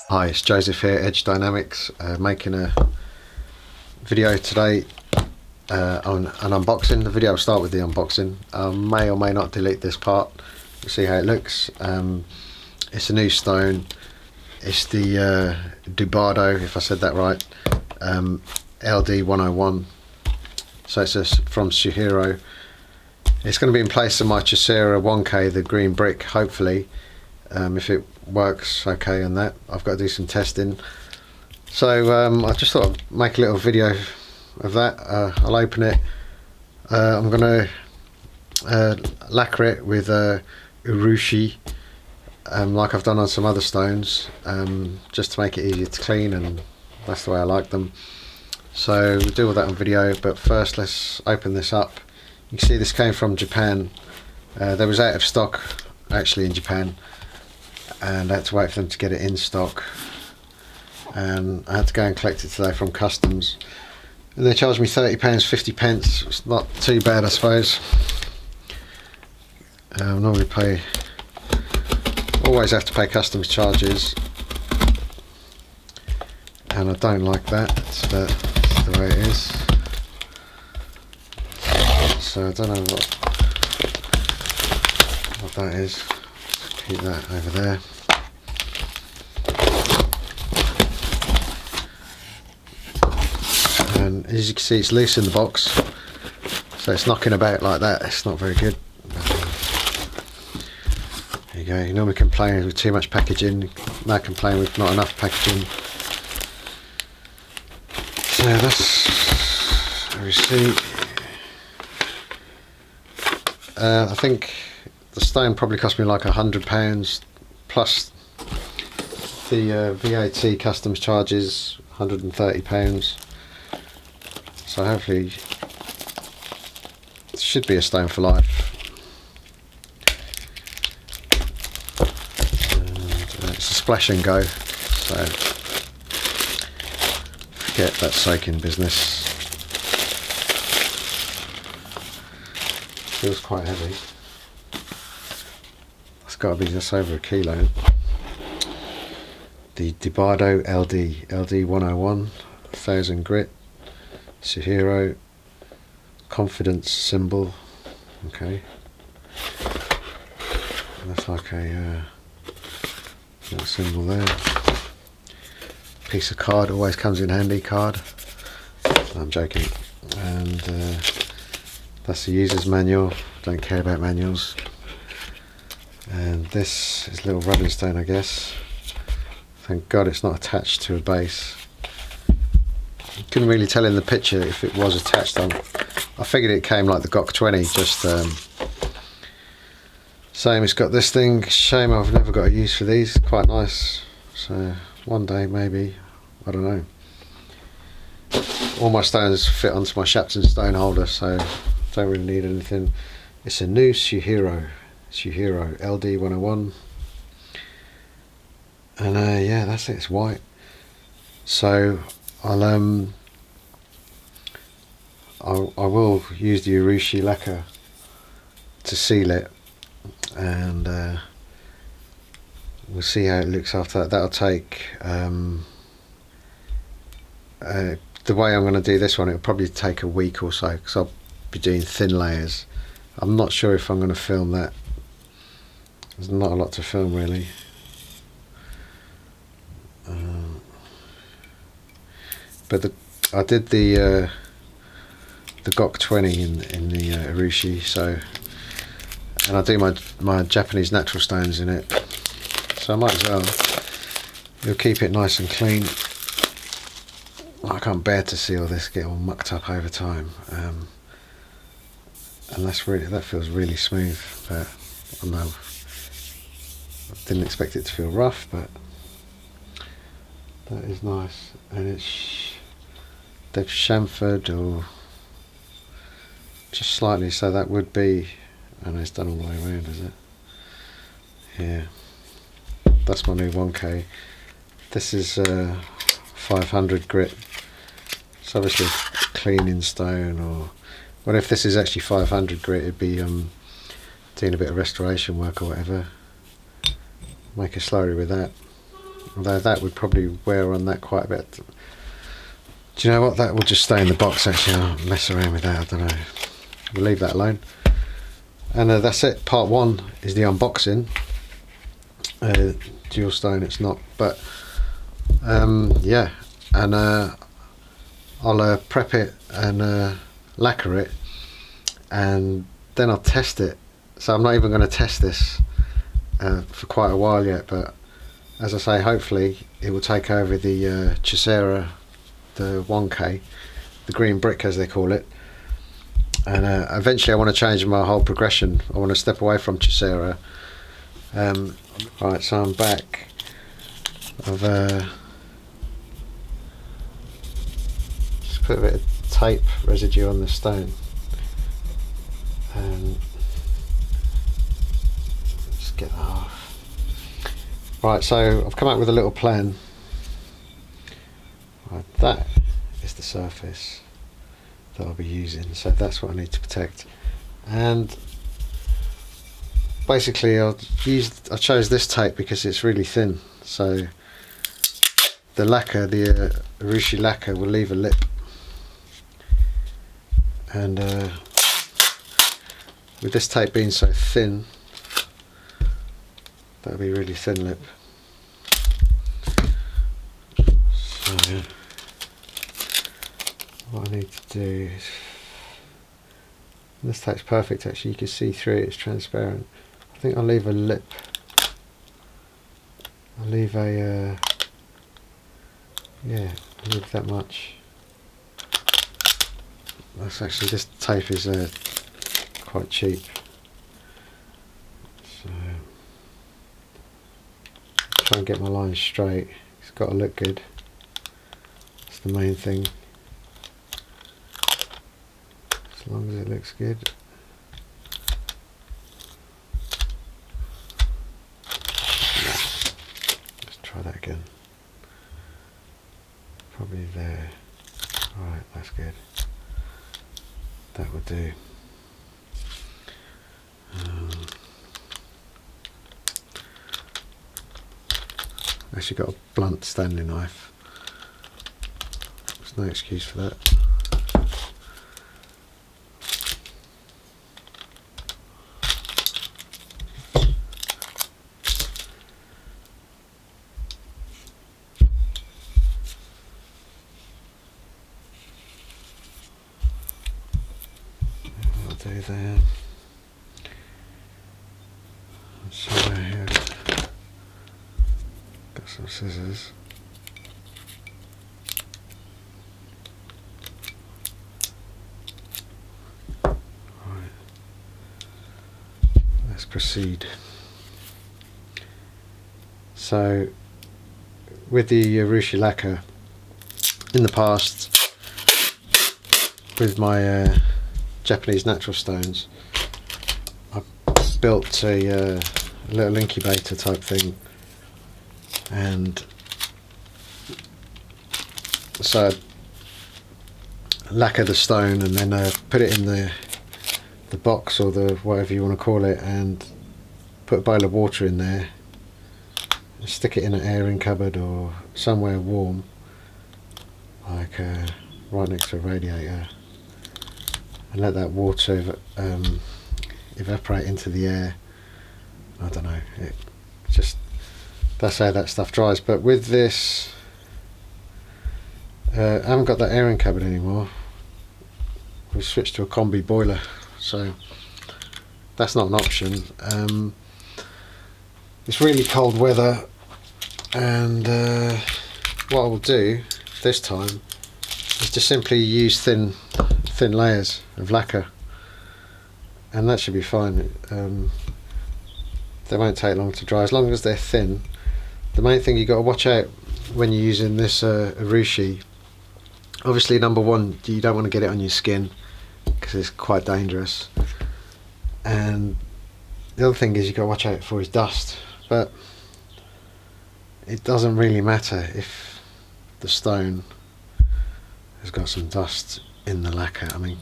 Hi, it's Joseph here, Edge Dynamics, making a video today on an unboxing. The video will start with the unboxing. I may or may not delete this part. You'll see how it looks. It's a new stone. It's the Debado, if I said that right, LD101. So it's from Suehiro. It's going to be in place of my Suehiro 1K, the green brick, hopefully. If it works okay on that. I've got to do some testing, so I just thought I'd make a little video of that. I'll open it. I'm going to lacquer it with Urushi, like I've done on some other stones, just to make it easier to clean, and that's the way I like them. So we'll do all that on video, but first let's open this up. You can see this came from Japan. There was out of stock actually in Japan, and I had to wait for them to get it in stock, and I had to go and collect it today from customs, and they charged me £30, 50p. It's not too bad, I suppose. I normally always have to pay customs charges, and I don't like that, but that's the way it is. So I don't know what that is. Keep that over there. And as you can see, it's loose in the box, so it's knocking about like that. It's not very good. There you go. You normally complain with too much packaging, now complain with not enough packaging. So that's a receipt. I think the stone probably cost me like £100 plus the VAT customs charges, £130. So hopefully it should be a stone for life. And it's a splash and go, so forget that soaking business. Feels quite heavy. It's got to be just over a kilo. The Debado LD101, 1000 grit, Suehiro, confidence symbol. Okay, that's like a little symbol there. Piece of card, always comes in handy, card. No, I'm joking. And that's the user's manual. Don't care about manuals. And this is a little rubbing stone, I guess. Thank God it's not attached to a base. You couldn't really tell in the picture if it was attached on. I figured it came like the GOC 20, just same. It's got this thing. Shame I've never got a use for these. Quite nice. So one day maybe, I don't know. All my stones fit onto my Shapton stone holder, so don't really need anything. It's a new Suehiro LD101, and yeah, that's it. It's white. So I will use the Urushi lacquer to seal it, and we'll see how it looks after that. That'll take the way I'm going to do this one, it'll probably take a week or so, because I'll be doing thin layers. I'm not sure if I'm going to film that. There's not a lot to film really. But I did the GOC 20 in the Urushi, so, and I do my Japanese natural stones in it, so I might as well. It'll keep it nice and clean. I can't bear to see all this get all mucked up over time. And that feels really smooth, but I know I didn't expect it to feel rough, but that is nice. And they've chamfered or just slightly, so that would be, and it's done all the way around, is it? Yeah, that's my new 1K. This is 500 grit. It's obviously cleaning stone or Well, if this is actually 500 grit, it'd be doing a bit of restoration work or whatever. Make a slurry with that. Although that would probably wear on that quite a bit. Do you know what? That will just stay in the box actually. I'll mess around with that, I don't know. We'll leave that alone. And that's it. Part 1 is the unboxing. Dual stone it's not, but yeah. And I'll prep it and lacquer it, and then I'll test it. So I'm not even going to test this for quite a while yet, but as I say, hopefully it will take over the Suehiro, the 1K, the green brick as they call it. And eventually I want to change my whole progression. I want to step away from Suehiro. Right, so I'm back. I've just put a bit of tape residue on the stone, and just get that off. Right, so I've come up with a little plan. Right, that is the surface that I'll be using, so that's what I need to protect. And basically I chose this tape because it's really thin, so the lacquer, the Urushi lacquer, will leave a lip, and with this tape being so thin, that'll be really thin lip. So what I need to do is, this tape's perfect actually, you can see through it, it's transparent. I think I'll leave a lip, I'll leave a yeah, I'll leave that much. That's actually, this tape is quite cheap, so try and get my lines straight. It's got to look good, that's the main thing. As long as it looks good. Let's try that again. Probably there. Alright, that's good. That would do. Actually got a blunt Stanley knife. There's no excuse for that. There, somewhere here, got some scissors. Right, let's proceed. So with the Urushi lacquer, in the past with my Japanese natural stones, I built a little incubator type thing, and so I lacquer the stone and then put it in the box, or the whatever you want to call it, and put a bowl of water in there, and stick it in an airing cupboard or somewhere warm, like right next to a radiator, and let that water evaporate into the air. I don't know, it just, that's how that stuff dries. But with this, I haven't got that airing cupboard anymore. We've switched to a combi boiler, so that's not an option. It's really cold weather, and what I will do this time is to simply use thin layers of lacquer, and that should be fine. They won't take long to dry as long as they're thin. The main thing you got to watch out when you're using this Urushi, obviously number one, you don't want to get it on your skin because it's quite dangerous, and the other thing is you got to watch out for his dust. But it doesn't really matter if the stone has got some dust in the lacquer. I mean,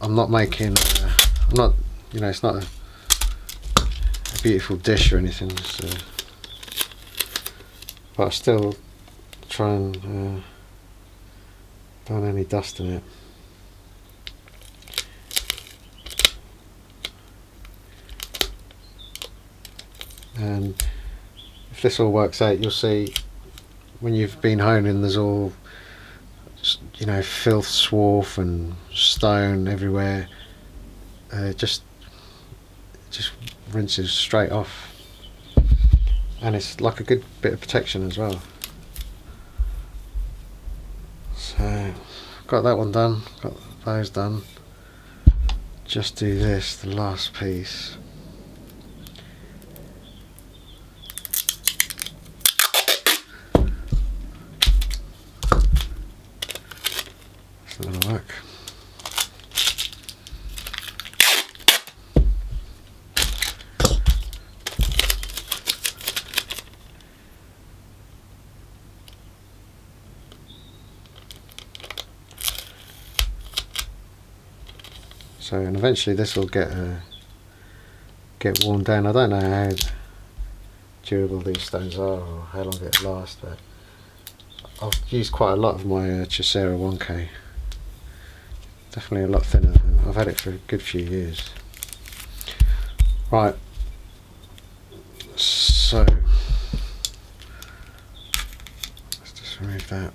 I'm not making, I'm not, you know, it's not a beautiful dish or anything, so, but I still try and don't have any dust in it. And if this all works out, you'll see when you've been honing, there's all, you know, filth, swarf and stone everywhere. Just rinses straight off, and it's like a good bit of protection as well. So got that one done, got those done. Just do this, the last piece. It's not gonna work. So, and eventually this will get worn down. I don't know how durable these stones are or how long it'll last, but I've used quite a lot of my Suehiro 1K. Definitely a lot thinner. I've had it for a good few years. Right, so let's just remove that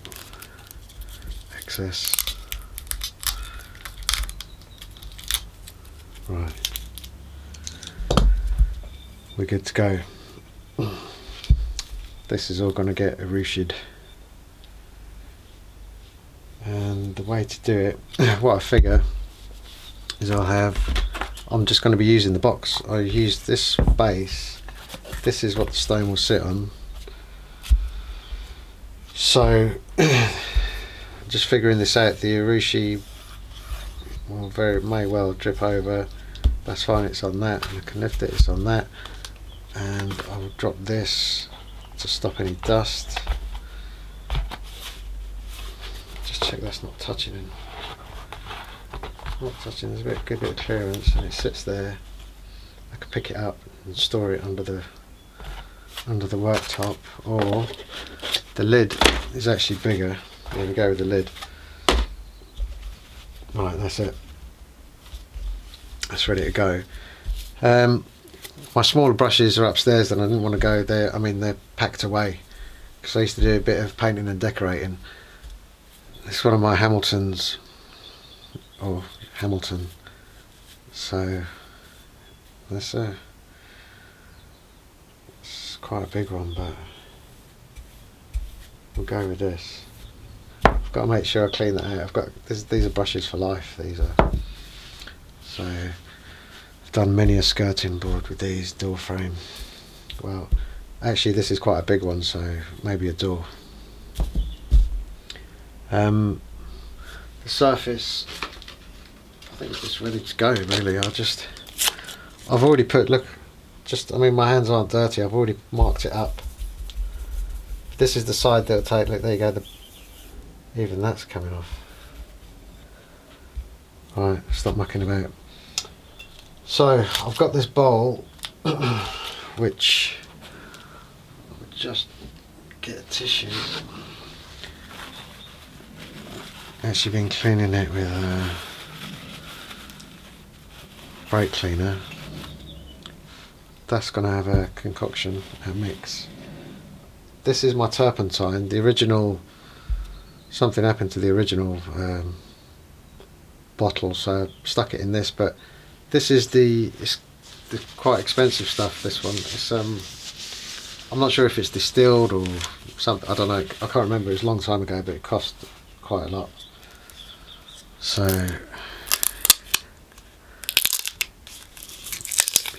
excess. Right, we're good to go. This is all going to get Urushi'd, and the way to do it, what I figure is I'm just going to be using the box. I use this base, this is what the stone will sit on, so just figuring this out, the Urushi may well drip over. That's fine, it's on that, and I can lift it, it's on that, and I will drop this to stop any dust. Just check that's not touching him. Not touching, there's a good bit of clearance, and it sits there. I could pick it up and store it under the worktop, or the lid is actually bigger. There we go with the lid. Right, that's it. That's ready to go. My smaller brushes are upstairs and I didn't want to go there. I mean, they're packed away because I used to do a bit of painting and decorating. It's one of my Hamiltons, or Hamilton. So that's it's quite a big one, but we'll go with this. I've got to make sure I clean that out. These are brushes for life. These are. So I've done many a skirting board with these, door frame. Well, actually this is quite a big one, so maybe a door. The surface, I think it's just ready to go really. I've already put, look, I mean my hands aren't dirty, I've already marked it up. This is the side that'll take, look, there you go, even that's coming off. Right, stop mucking about. So I've got this bowl which I'll just get a tissue. Actually been cleaning it with a brake cleaner. That's going to have a concoction, a mix. This is my turpentine, the original, something happened to the original bottle, so I stuck it in this, but this is it's the quite expensive stuff, this one. It's I'm not sure if it's distilled or something, I don't know, I can't remember, it was a long time ago, but it cost quite a lot. So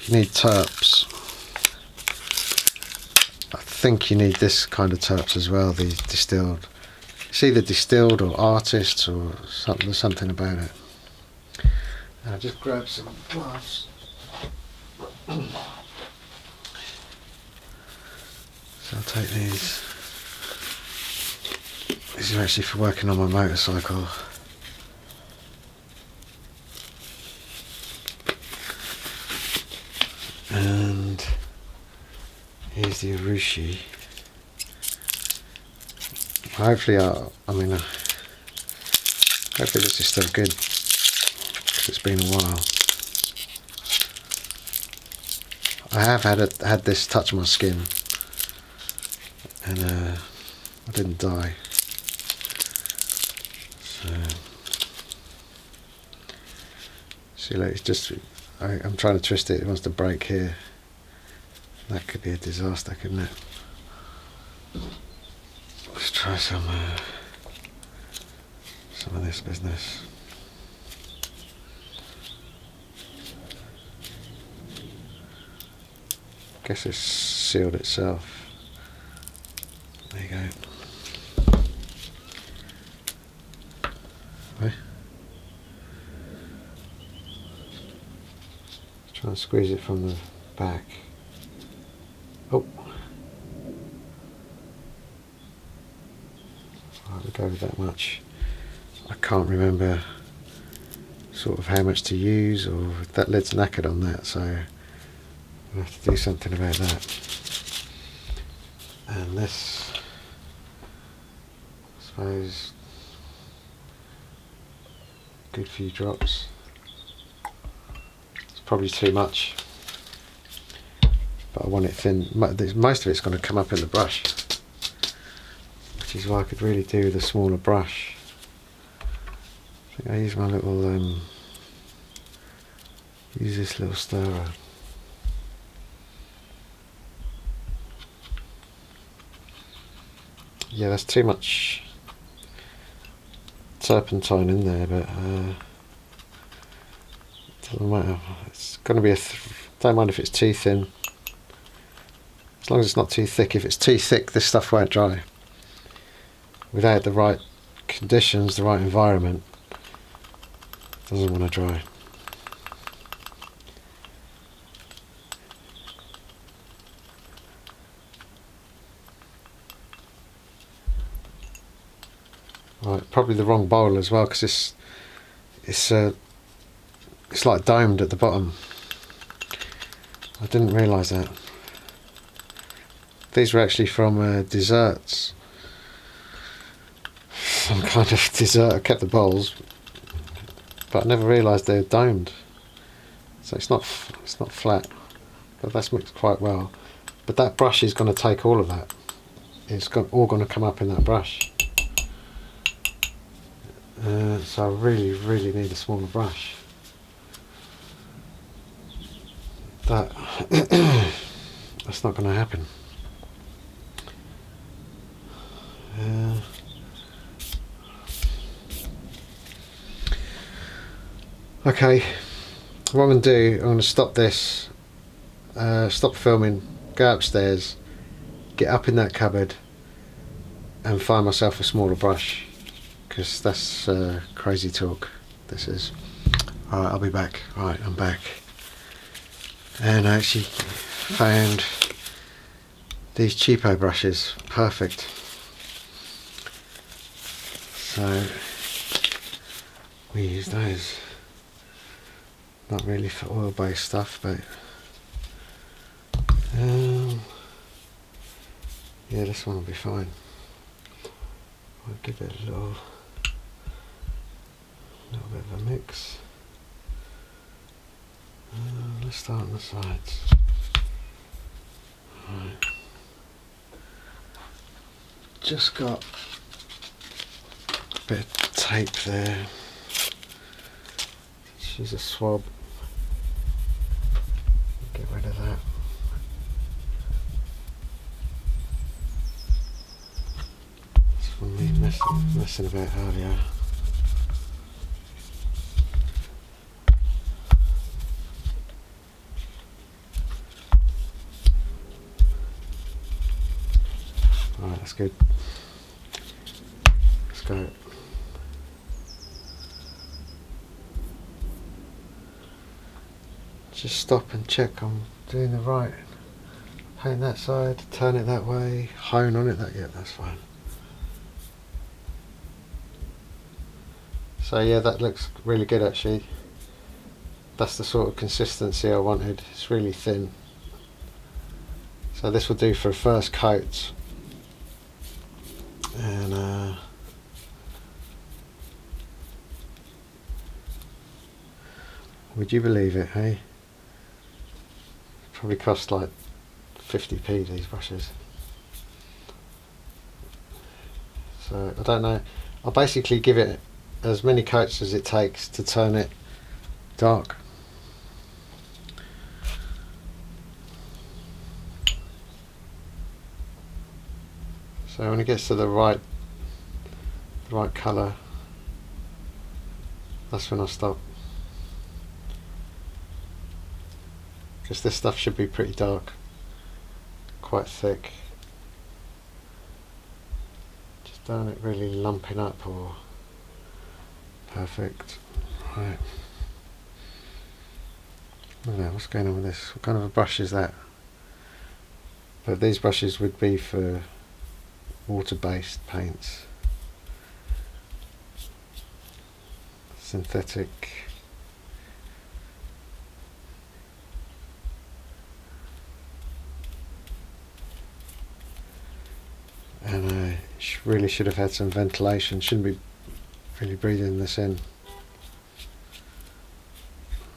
you need terps. I think you need this kind of terps as well, the distilled. It's either distilled or artists or something, there's something about it. And I'll just grab some gloves. So I'll take these. These are actually for working on my motorcycle. the Urushi. Hopefully, hopefully this is still good, because it's been a while. I have had this touch my skin, and I didn't die. So, see, like, it's just, I'm trying to twist it. It wants to break here. That could be a disaster, couldn't it? Let's try some of this business. Guess it's sealed itself. There you go. Right. Try and squeeze it from the back. Oh. I'll go with that much. I can't remember sort of how much to use, or that lid's knackered on that, so I'll have to do something about that. And this, I suppose, good few drops. It's probably too much, but I want it thin. Most of it's going to come up in the brush, which is why I could really do with a smaller brush. I think I use my little, use this little stirrer. Yeah, there's too much turpentine in there, but doesn't matter. It's going to be don't mind if it's too thin, as long as it's not too thick. If it's too thick, this stuff won't dry. Without the right conditions, the right environment, it doesn't want to dry. Right, probably the wrong bowl as well, because it's like domed at the bottom. I didn't realise that. These were actually from desserts. Some kind of dessert. I kept the bowls, but I never realised they were domed. So it's not flat, but that's mixed quite well. But that brush is going to take all of that. It's all going to come up in that brush. So I really need a smaller brush. That's not going to happen. Okay, what I'm going to do, I'm going to stop this, stop filming, go upstairs, get up in that cupboard and find myself a smaller brush, because that's crazy talk, this is. Alright, I'll be back. Alright, I'm back. And I actually found these cheapo brushes. Perfect. So we use those. Not really for oil-based stuff, but yeah, this one will be fine. I'll give it a little bit of a mix. Let's start on the sides. Right. Just got a bit of tape there. Let's use a swab. Get rid of that. That's from me messing about earlier. Alright, that's good. Let's go. Just stop and check I'm doing the right. Paint that side, turn it that way, hone on it, yeah, that's fine. So yeah, that looks really good actually. That's the sort of consistency I wanted. It's really thin. It's So this will do for a first coat. And would you believe it, hey? Probably cost like 50p, these brushes. So I don't know, I'll basically give it as many coats as it takes to turn it dark. So when it gets to the right colour, that's when I stop. Because this stuff should be pretty dark, quite thick. Just don't it really lumping up or perfect. Right. I don't know what's going on with this. What kind of a brush is that? But these brushes would be for water-based paints. Synthetic. And I really should have had some ventilation. Shouldn't be really breathing this in.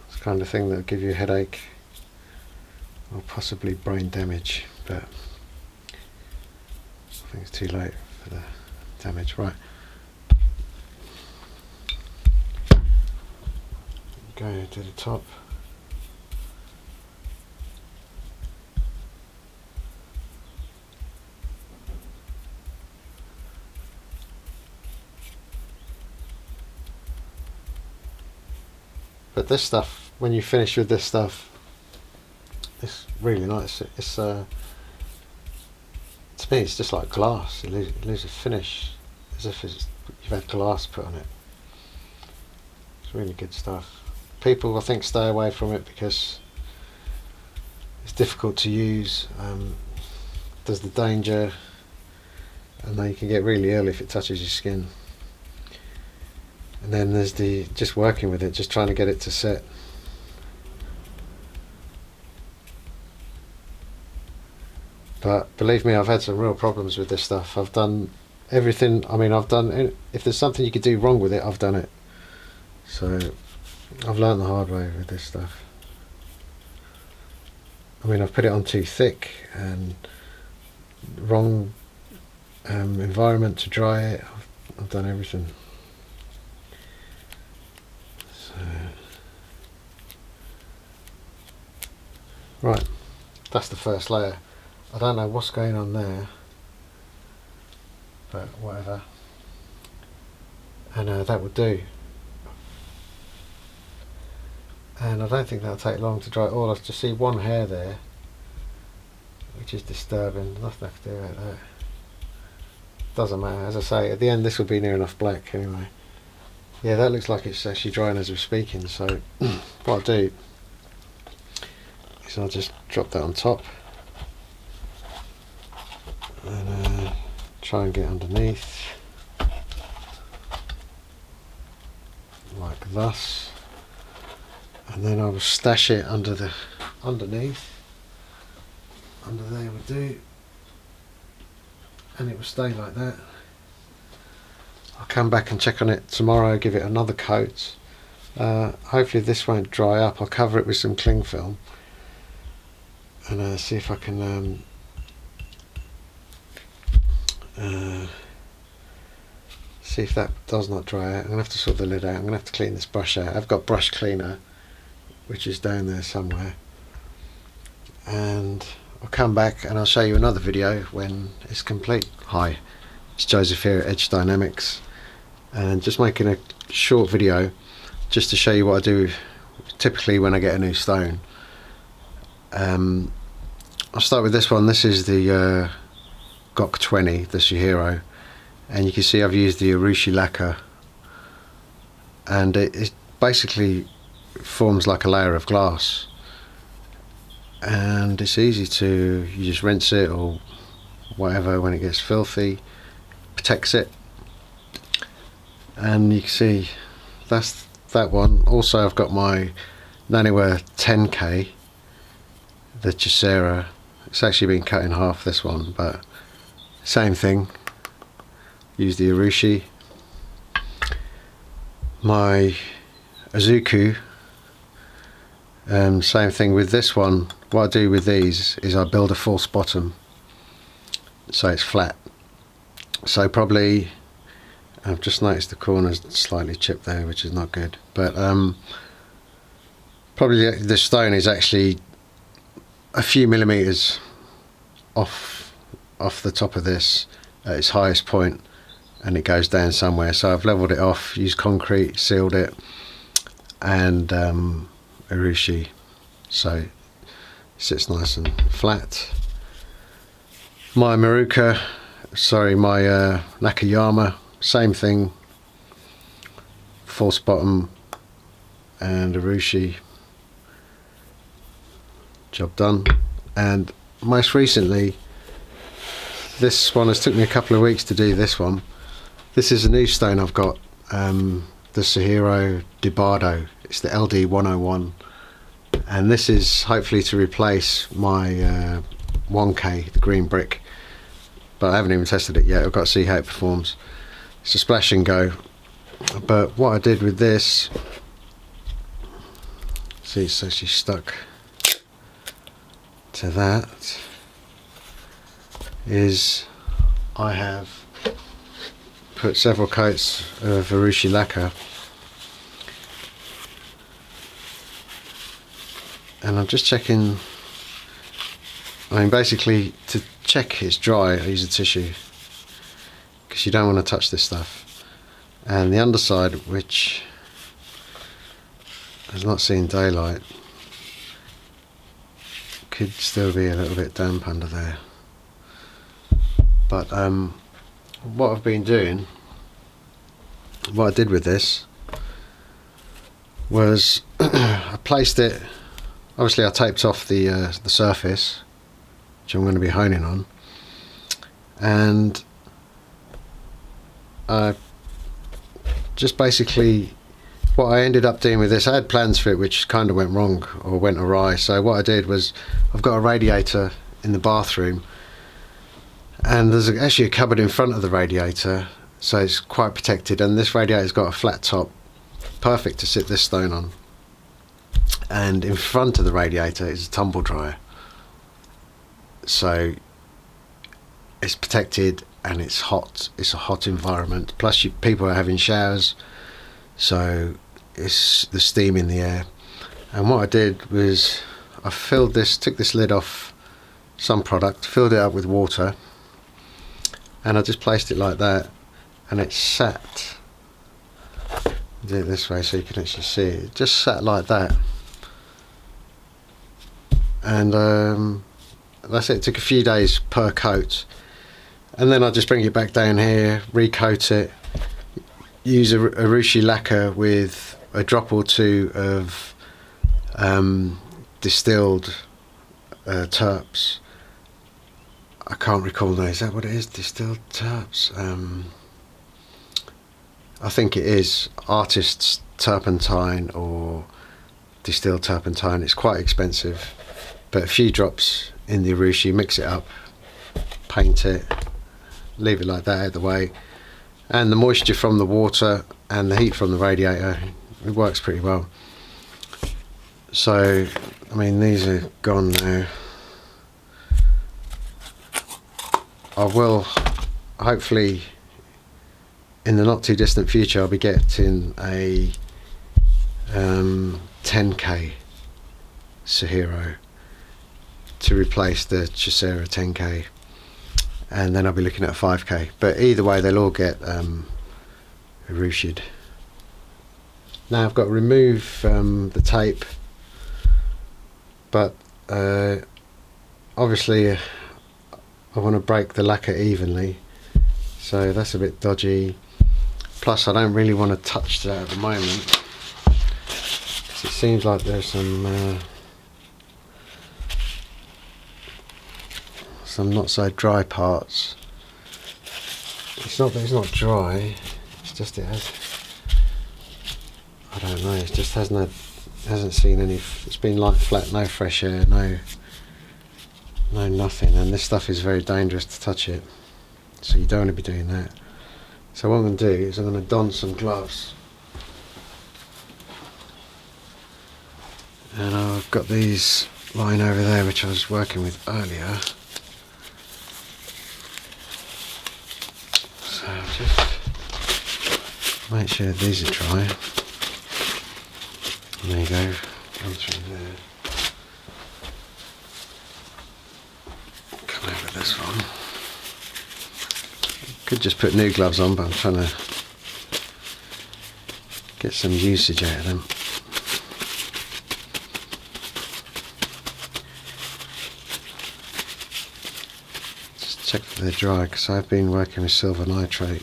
It's the kind of thing that will give you a headache or possibly brain damage, but I think it's too late for the damage. Right. Go to the top. But this stuff, when you finish with this stuff, it's really nice. It's to me, it's just like glass. It loses finish, as if you've had glass put on it. It's really good stuff. People, I think, stay away from it because it's difficult to use. There's the danger, and then you can get really ill if it touches your skin. And then there's the just working with it, just trying to get it to set. But believe me, I've had some real problems with this stuff. I've done everything. I mean, if there's something you could do wrong with it, I've done it. So I've learned the hard way with this stuff. I mean, I've put it on too thick and wrong environment to dry it. I've done everything. Right, that's the first layer. I don't know what's going on there, but whatever. And that will do. And I don't think that'll take long to dry it all. I just see one hair there, which is disturbing. Nothing I can do about that. Doesn't matter. As I say, at the end this will be near enough black anyway. Yeah, that looks like it's actually drying as we're speaking. So what I'll do is I'll just drop that on top and try and get underneath like thus, and then I will stash it underneath. Under there will do, and it will stay like that. I'll come back and check on it tomorrow, give it another coat. Hopefully this won't dry up. I'll cover it with some cling film and see if I can see if that does not dry out. I'm going to have to sort the lid out. I'm going to have to clean this brush out. I've got brush cleaner which is down there somewhere, and I'll come back and I'll show you another video when it's complete. Hi, it's Joseph here at Edge Dynamics, and just making a short video just to show you what I do typically when I get a new stone. I'll start with this one. This is the GOK 20, the Suehiro, and you can see I've used the Urushi Lacquer, and it basically forms like a layer of glass, and it's easy to, you just rinse it or whatever when it gets filthy, protects it. And you can see that's that one. Also I've got my Naniware 10K, the Chisera, It's actually been cut in half, this one, but same thing. Use the Urushi. My Azuku, same thing with this one. What I do with these is I build a false bottom so it's flat. So probably, I've just noticed the corner's slightly chipped there, which is not good, but probably the stone is actually a few millimeters off the top of this at its highest point, and it goes down somewhere. So I've leveled it off, used concrete, sealed it, and Urushi, so it sits nice and flat. My Maruka, sorry, my Nakayama, same thing, false bottom and Urushi, job done. And most recently, this one has took me a couple of weeks to do this one. This is a new stone I've got, the Suehiro Debado. It's the LD101, and this is hopefully to replace my 1K, the green brick, but I haven't even tested it yet. I've got to see how it performs. It's a splash and go. But what I did with this, see, it's actually stuck to that, is I have put several coats of Urushi lacquer, and I'm just checking. I mean, basically, to check it's dry, I use a tissue, because you don't want to touch this stuff. And the underside, which has not seen daylight, could still be a little bit damp under there. But what I've been doing, what I did with this was I placed it, obviously I taped off the surface, which I'm going to be honing on, and just basically what I ended up doing with this, I had plans for it which kind of went wrong or went awry. So what I did was, I've got a radiator in the bathroom, and there's actually a cupboard in front of the radiator, so it's quite protected, and this radiator's got a flat top, perfect to sit this stone on. And in front of the radiator is a tumble dryer, so it's protected and it's hot. It's a hot environment, plus people are having showers, so it's the steam in the air. And what I did was I filled this, took this lid off some product, filled it up with water, and I just placed it like that, and it sat, do it this way so you can actually see it, just sat like that. And that's it. It took a few days per coat, and then I just bring it back down here, recoat it, use a Urushi lacquer with a drop or two of distilled terps. I can't recall now, is that what it is? Distilled terps? I think it is artist's turpentine or distilled turpentine. It's quite expensive, but a few drops in the Urushi, mix it up, paint it, leave it like that out of the way, and the moisture from the water and the heat from the radiator, it works pretty well. So I mean, these are gone now. I will hopefully in the not too distant future I'll be getting a 10K Suehiro to replace the Chisera 10K, and then I'll be looking at a 5K, but either way they'll all get Urushi'd. Now I've got to remove the tape, but obviously I want to break the lacquer evenly, so that's a bit dodgy. Plus I don't really want to touch that at the moment, because it seems like there's some not so dry parts. It's not that it's not dry, it's just it has, I don't know, it just hasn't seen any, it's been like flat, no fresh air, no no nothing, and this stuff is very dangerous to touch it, so you don't want to be doing that. So what I'm going to do is I'm going to don some gloves, and I've got these lying over there which I was working with earlier. So just make sure these are dry. There you go, come through there. Come over this one. Could just put new gloves on, but I'm trying to get some usage out of them. Just check that they're dry, because I've been working with silver nitrate,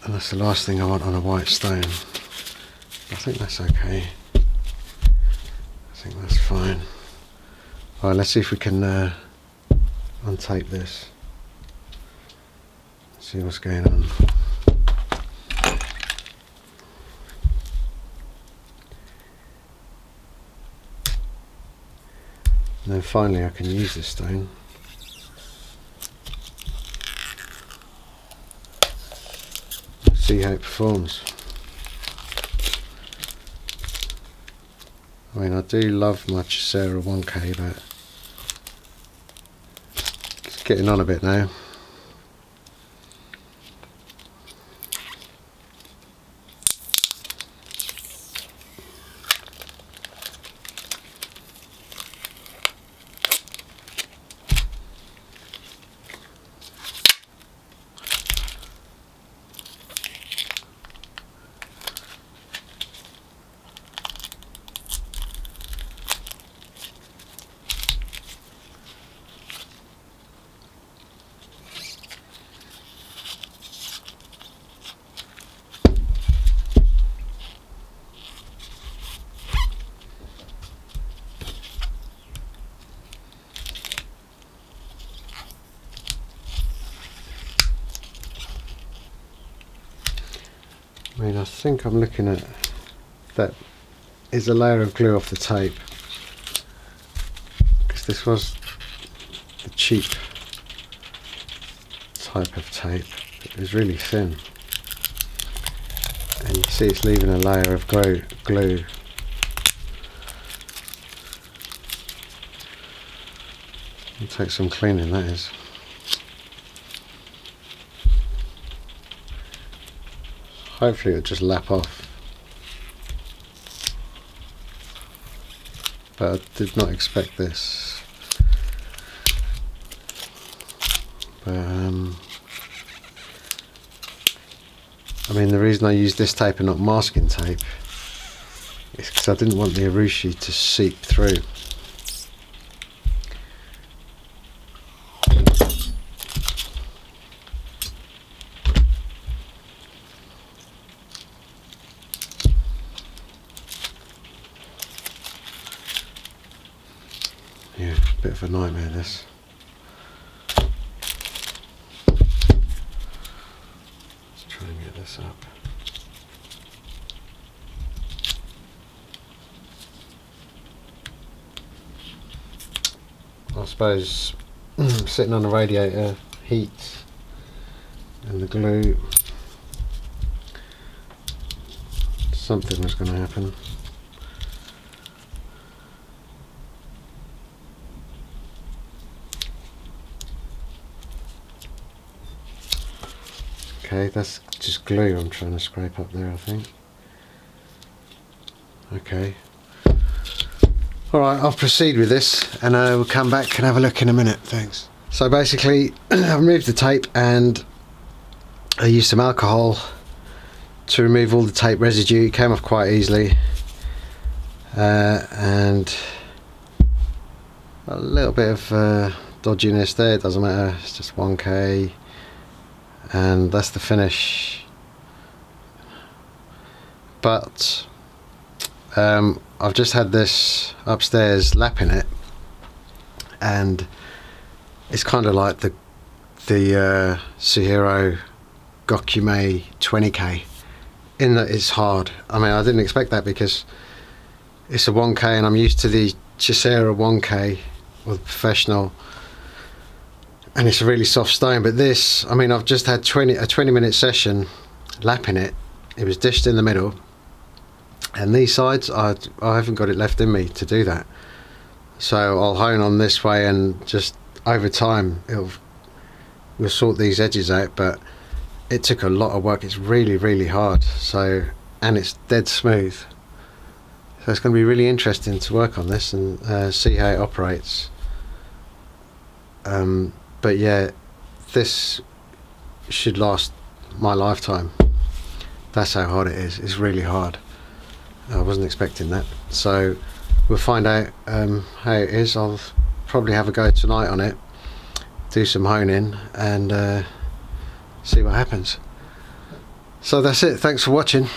and that's the last thing I want on a white stone. I think that's okay. I think that's fine. Alright, let's see if we can untape this. See what's going on. And then finally I can use this stone. See how it performs. I mean, I do love my Suehiro 1K, but it's getting on a bit now. I mean, I think I'm looking at that is a layer of glue off the tape, because this was the cheap type of tape. It was really thin, and you can see it's leaving a layer of glue. It'll take some cleaning, that is. Hopefully it'll just lap off, but I did not expect this. But I mean, the reason I used this tape and not masking tape is because I didn't want the Urushi to seep through. Yeah, a bit of a nightmare this. Let's try and get this up. I suppose sitting on the radiator, heat and the glue, something was going to happen. Okay, that's just glue I'm trying to scrape up there, I think. Okay. Alright, I'll proceed with this and we'll come back and have a look in a minute, thanks. So basically, I've removed the tape and I used some alcohol to remove all the tape residue. It came off quite easily. And a little bit of dodginess there, it doesn't matter, it's just 1K. And that's the finish. But I've just had this upstairs lapping it, and it's kind of like the Suehiro Gokume 20K, in that it's hard. I mean, I didn't expect that because it's a 1K and I'm used to the Suehiro 1K with a professional, and it's a really soft stone. But this, I mean, I've just had a 20-minute session lapping it. It was dished in the middle, and these sides, I haven't got it left in me to do that. So I'll hone on this way, and just over time we'll sort these edges out. But it took a lot of work. It's really, really hard. So, and it's dead smooth. So it's going to be really interesting to work on this and see how it operates. But yeah, this should last my lifetime. That's how hard it is. It's really hard. I wasn't expecting that. So we'll find out how it is. I'll probably have a go tonight on it, do some honing, and see what happens. So that's it. Thanks for watching.